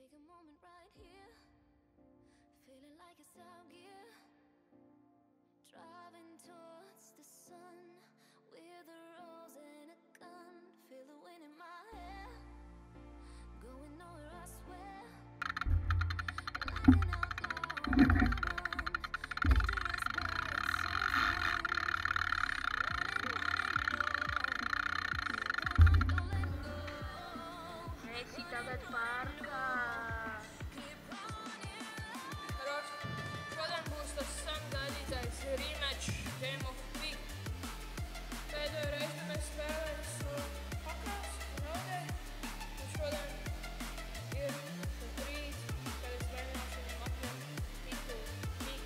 Take a moment right here, feeling like it's out gear, driving towards the sun with a rose and a gun. Feel the wind in my hair, going nowhere I swear. Lying out loud, I run, dangerous but it's so fun. Running, running, no. Don't let go. Messi tagad parkā. Šodien būs tas sen gaidītais rematch Game of Week. Pēdējo reizi mēs spēlējam pakās un zaudēju. Un šodien ir rīt, kad es mēģināšu viņam atņemt titulu Week.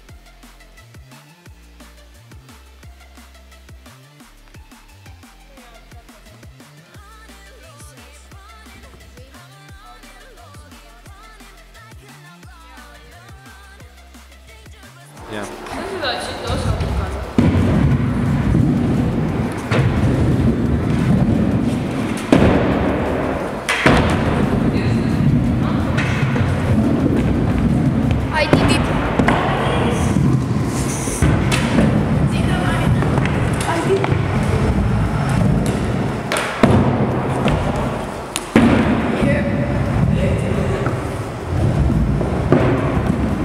Jā. Tas ir tos kaut kādā. I did it.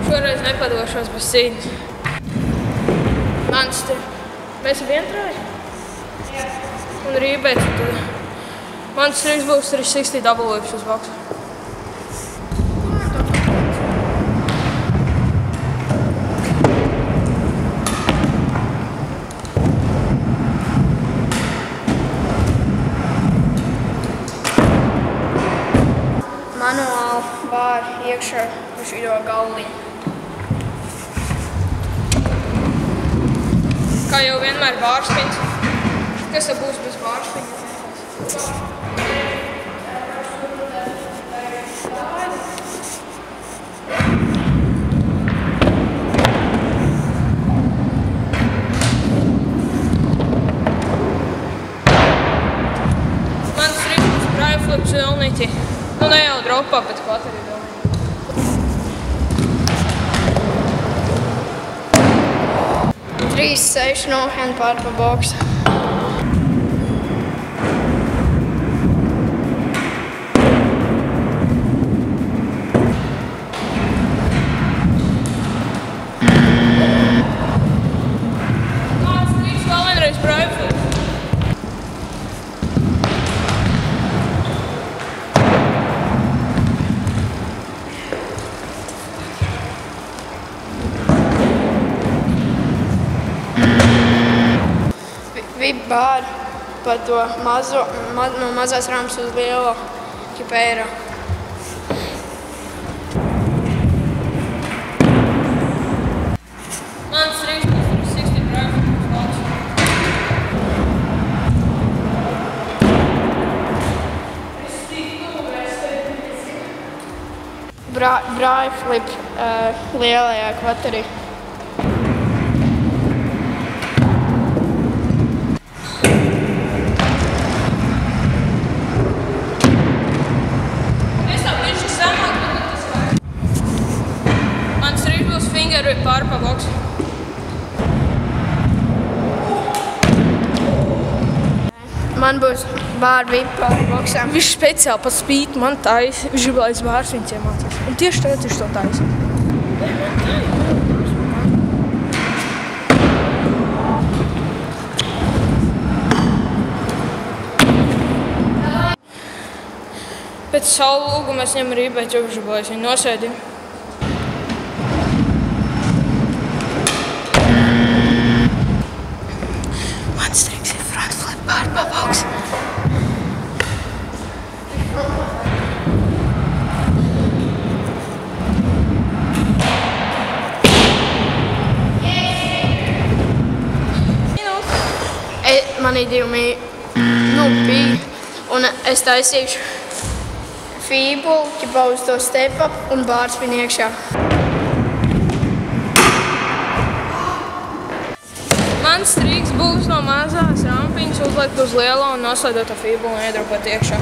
Šoreiz nepadošos bez cīņas. Mans te. Mēs ar vientrāju? Jā. Un rībēc. Mans triks būs 360 double whips uz boksu. Manuāli bāri iekšā uz šo galviņu. Kā jau vienmēr bārspins. Kas tad būs bez bārspina? Mans triks būs brāļu flips vilnīti. Nu ne jau dropā, bet klāt arī vēl. 3-6 no hand pār pa boksu. Mans triks vēl vienreiz brāļu flips. Vip bāri pa to mazo, no mazās rāmas uz lielo ķipēra. Mans triks būs 360 brāļu flips uz boksu. Brāļu flip lielajā kvaterī. Finger whip pār pa boksu. Man būs bāri vip pār boksām. Viņš speciāli pa spīti man taisa. Viņš grib, lai es bārs viņus iemācos. Un tieši tagad viņš to taisa. Pēc savu lūgu mēs ņem rībēt, jo viņš grib, lai es viņu nosēdinu. Mans triks ir front flip pār pa boksu. Man ir 2 bija, un es taisīšu fībulu, ķipā uz to step up un bārspin iekšā. Mans triks būs no mazās rampiņas uzlikt uz lielo un noslēdot ar fībulu un iedropot iekšā.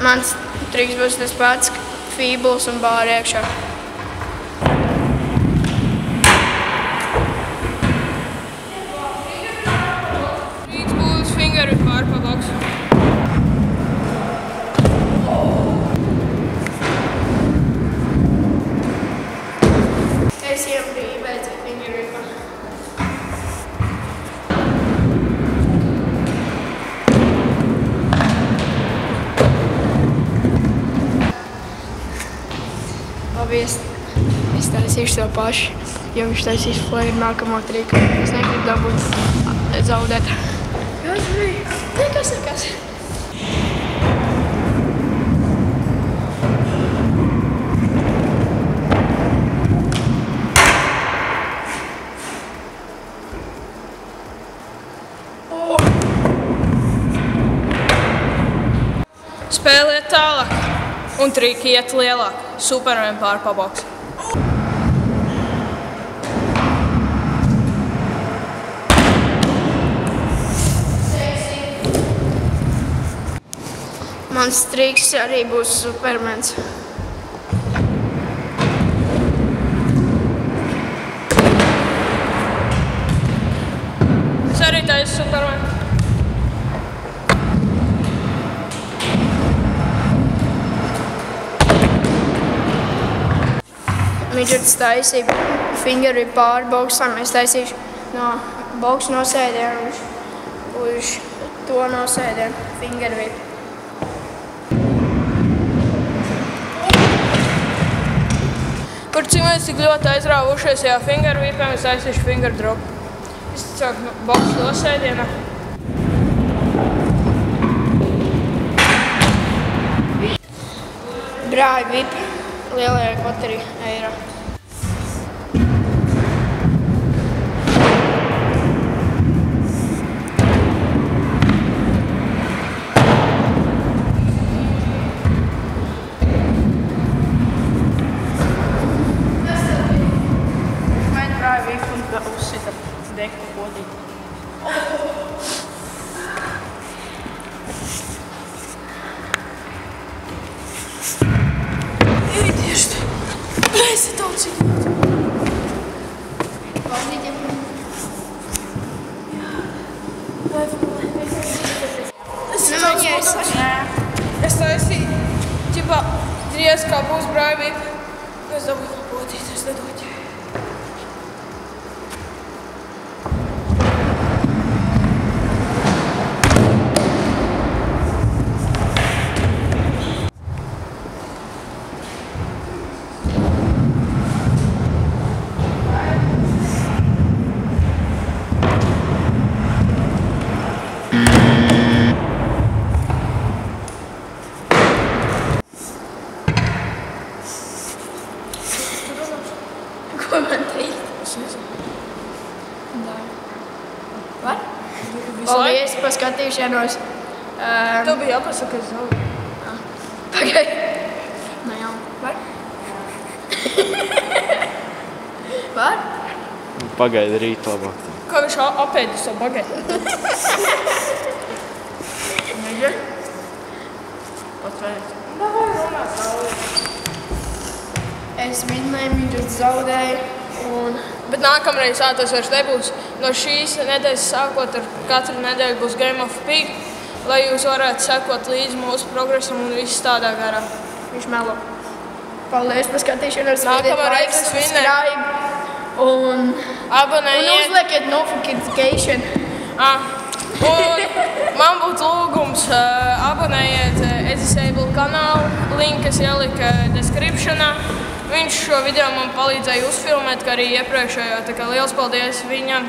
Mans triks būs tas pats, feebles un bāri iekšā. Triks būs finger whip pār pa boksu. Es jau brīvēju finger whipā. Labi, es taisīšu to pašu, jo viņš taisīs flare nākamo triku. Es negribu dabūt zaudēt. Kas bija? Nekas. Spēliet tālāk un triki iet lielāk. Superman pār pa boksu. Mans triks arī būs Supermans. Es arī taisu Superman. Midžets taisīja finger whip pāri boksam. Es taisīšu no boksu nosēdienu uz to nosēdienu finger whip. Kur cik mēs tik ļoti aizrāvušies tajā finger whipā, es taisīšu finger drop. Es sāku no boksu nosēdienā. Brāļi whip lielajā kvateri eiro. Man brāļi whip un uzsita deku podīt. Esi daudz idiot. Es taisīju, ķipā, drīz kā būs brāļi whip. Es dabūju podīt, es nedoķēju. Ko man teikt? Var? Paldies par skatīšanos. Tev bija jāpasaka, es zaudēju. Pagaid. Nē, jau. Var? Var? Pagaidi rīt labāk. Kā viņš apēda savu bageti? Neģer? Patvērts. Davai runāt zaudēju. Es vinnēju, Midžets zaudēju. Bet nākamreiz tas vairs nebūs. No šīs nedēļas sākot ar katru nedēļu būs Game of Pig, lai jūs varētu sekot līdzi mūsu progresam un viss tādā garā. Viņš melo. Paldies par skatīšanos. Nākamā reize es vinnēju. Un Abonējiet. uzliekiet notification. Un man būtu lūgums abonējiet Edisable kanālu. Link es ieliku descriptionā. Viņš šo video man palīdzēja uzfilmēt, kā arī iepriekšējo. Tā kā liels paldies viņam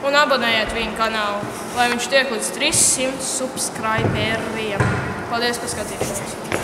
un abonējiet viņa kanālu, lai viņš tiek līdz 300 subscriberiem. Paldies par skatīšanos.